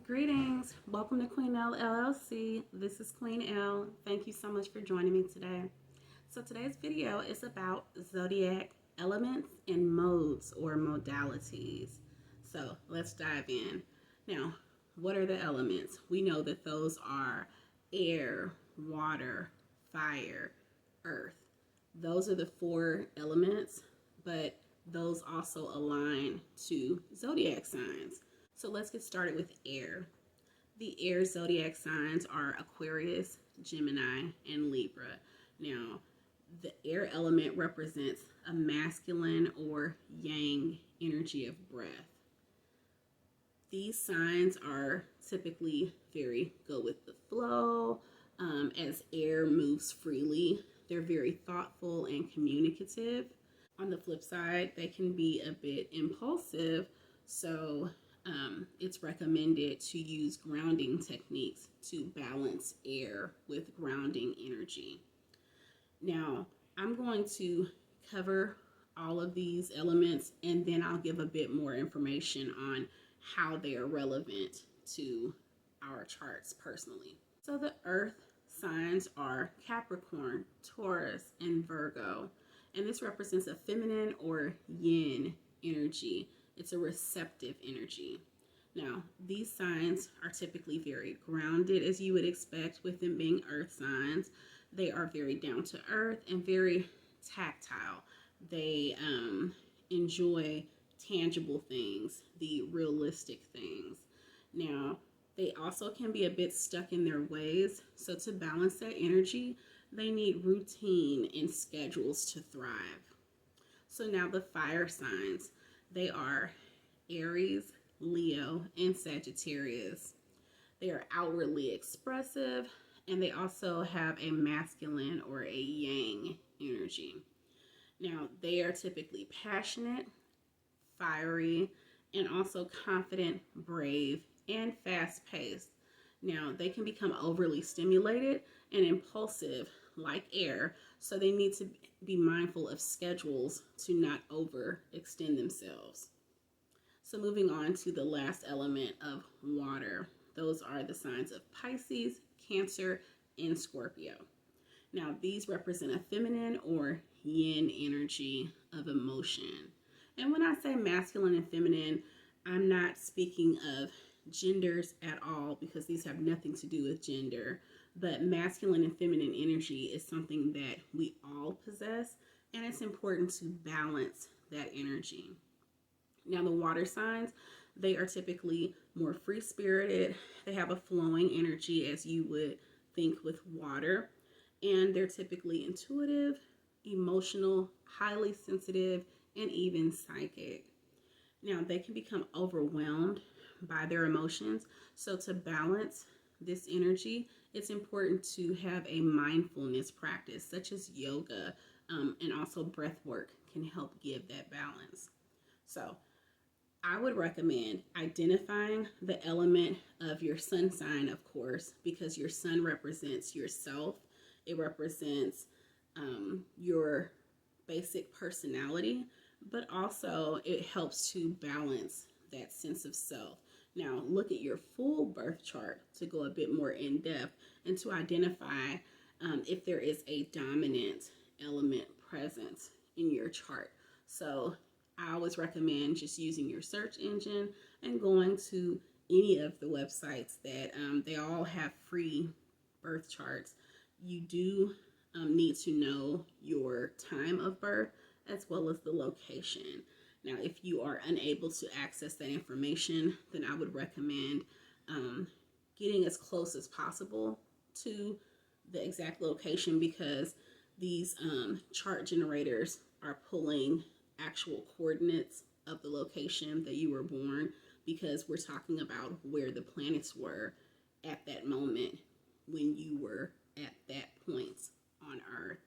Greetings. Welcome to QueenElle LLC. This is QueenElle. Thank you so much for joining me today. So today's video is about zodiac elements and modes or modalities. So let's dive in. Now, what are the elements? We know that those are air, water, fire, earth. Those are the four elements, but those also align to zodiac signs. So let's get started with air. The air zodiac signs are Aquarius, Gemini, and Libra. Now, the air element represents a masculine or yang energy of breath. These signs are typically very go with the flow. As air moves freely, they're very thoughtful and communicative. On the flip side, they can be a bit impulsive, so it's recommended to use grounding techniques to balance air with grounding energy. Now, I'm going to cover all of these elements and then I'll give a bit more information on how they are relevant to our charts personally. So the earth signs are Capricorn, Taurus, and Virgo. And this represents a feminine or yin energy. It's a receptive energy. Now, these signs are typically very grounded, as you would expect with them being earth signs. They are very down to earth and very tactile. They enjoy tangible things, the realistic things. Now, they also can be a bit stuck in their ways. So to balance that energy, they need routine and schedules to thrive. So now the fire signs, they are Aries, Leo, and Sagittarius. They are outwardly expressive, and they also have a masculine or a yang energy. Now, they are typically passionate, fiery, and also confident, brave, and fast-paced. Now, they can become overly stimulated and impulsive like air, so they need to be mindful of schedules to not overextend themselves. So moving on to the last element of water. Those are the signs of Pisces, Cancer, and Scorpio. Now, these represent a feminine or yin energy of emotion. And when I say masculine and feminine, I'm not speaking of genders at all because these have nothing to do with gender. But masculine and feminine energy is something that we all possess, and it's important to balance that energy. Now, the water signs, they are typically more free-spirited. They have a flowing energy, as you would think with water, and they're typically intuitive, emotional, highly sensitive, and even psychic. Now, they can become overwhelmed by their emotions, so to balance this energy, it's important to have a mindfulness practice such as yoga, and also breath work can help give that balance. So I would recommend identifying the element of your sun sign, of course, because your sun represents yourself. It represents your basic personality, but also it helps to balance that sense of self. Now, look at your full birth chart to go a bit more in depth and to identify if there is a dominant element present in your chart. So I always recommend just using your search engine and going to any of the websites that they all have free birth charts. You do need to know your time of birth as well as the location. Now, if you are unable to access that information, then I would recommend getting as close as possible to the exact location, because these chart generators are pulling actual coordinates of the location that you were born, because we're talking about where the planets were at that moment when you were at that point on Earth.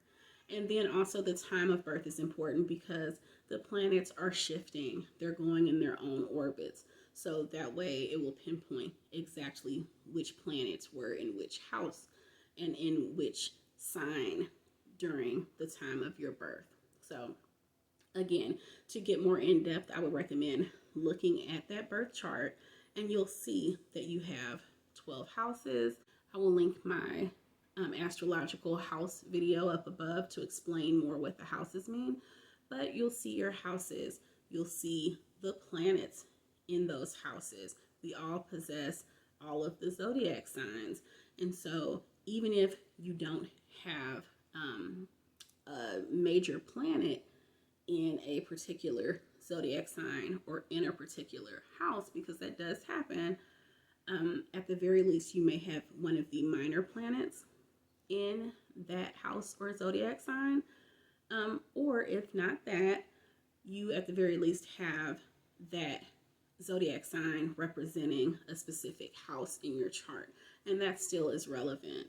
And then also the time of birth is important because the planets are shifting. They're going in their own orbits. So that way it will pinpoint exactly which planets were in which house and in which sign during the time of your birth. So again, to get more in depth, I would recommend looking at that birth chart and you'll see that you have 12 houses. I will link my astrological house video up above to explain more what the houses mean. But you'll see your houses. You'll see the planets in those houses. We all possess all of the zodiac signs. And so even if you don't have a major planet in a particular zodiac sign or in a particular house, because that does happen, at the very least you may have one of the minor planets in that house or zodiac sign, or if not that, you at the very least have that zodiac sign representing a specific house in your chart, and that still is relevant.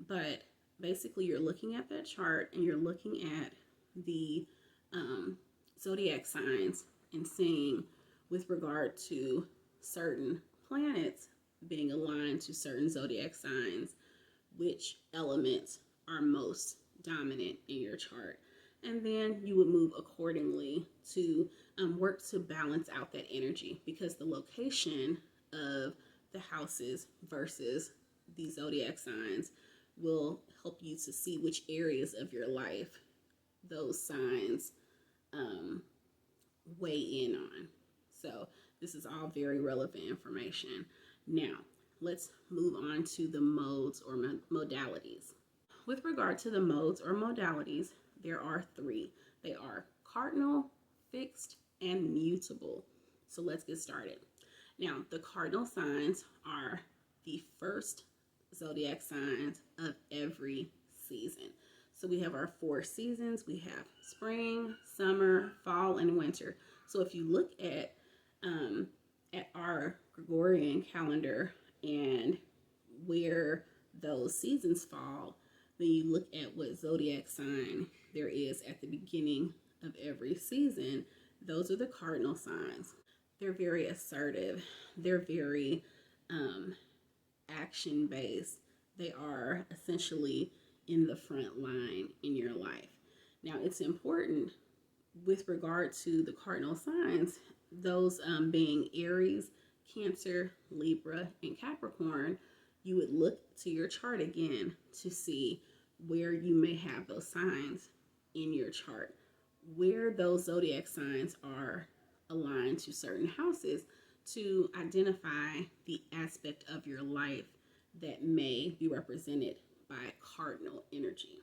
But basically you're looking at that chart and you're looking at the zodiac signs and seeing, with regard to certain planets being aligned to certain zodiac signs, which elements are most dominant in your chart. And then you would move accordingly to work to balance out that energy, because the location of the houses versus the zodiac signs will help you to see which areas of your life those signs weigh in on. So this is all very relevant information. Now, let's move on to the modes or modalities. With regard to the modes or modalities, there are three. They are cardinal, fixed, and mutable. So let's get started. Now, the cardinal signs are the first zodiac signs of every season. So we have our 4 seasons. We have spring, summer, fall, and winter. So if you look at our Gregorian calendar and where those seasons fall, then you look at what zodiac sign there is at the beginning of every season. Those are the cardinal signs. They're very assertive. They're very action-based. They are essentially in the front line in your life. Now, it's important with regard to the cardinal signs, those being Aries, Cancer, Libra, and Capricorn, you would look to your chart again to see where you may have those signs in your chart, where those zodiac signs are aligned to certain houses, to identify the aspect of your life that may be represented by cardinal energy.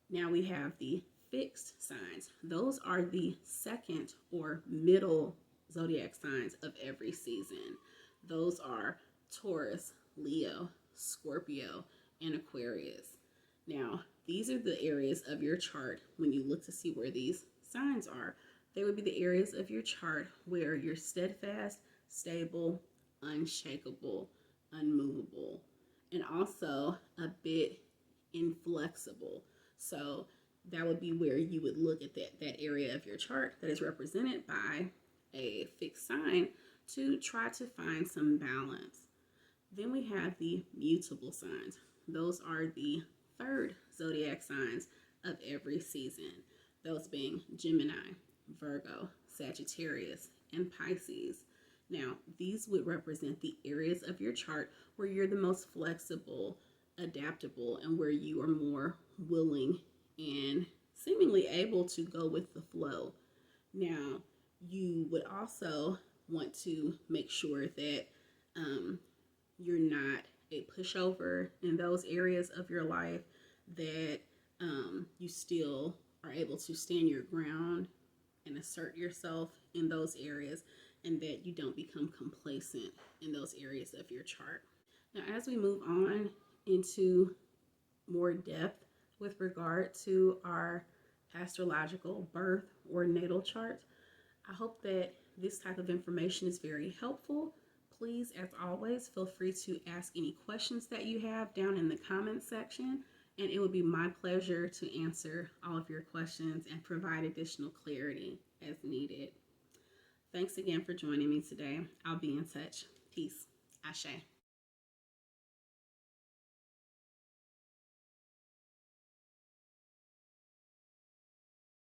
Now we have the fixed signs. Those are the second or middle zodiac signs of every season. Those are Taurus, Leo, Scorpio, and Aquarius. Now, these are the areas of your chart when you look to see where these signs are. They would be the areas of your chart where you're steadfast, stable, unshakable, unmovable, and also a bit inflexible. So that would be where you would look at that area of your chart that is represented by a fixed sign to try to find some balance. Then we have the mutable signs. Those are the third zodiac signs of every season. Those being Gemini, Virgo, Sagittarius, and Pisces. Now, these would represent the areas of your chart where you're the most flexible, adaptable, and where you are more willing and seemingly able to go with the flow. Now, you would also want to make sure that you're not a pushover in those areas of your life, that you still are able to stand your ground and assert yourself in those areas, and that you don't become complacent in those areas of your chart. Now, as we move on into more depth with regard to our astrological birth or natal chart, I hope that this type of information is very helpful. Please, as always, feel free to ask any questions that you have down in the comments section, and it would be my pleasure to answer all of your questions and provide additional clarity as needed. Thanks again for joining me today. I'll be in touch. Peace. Ashe.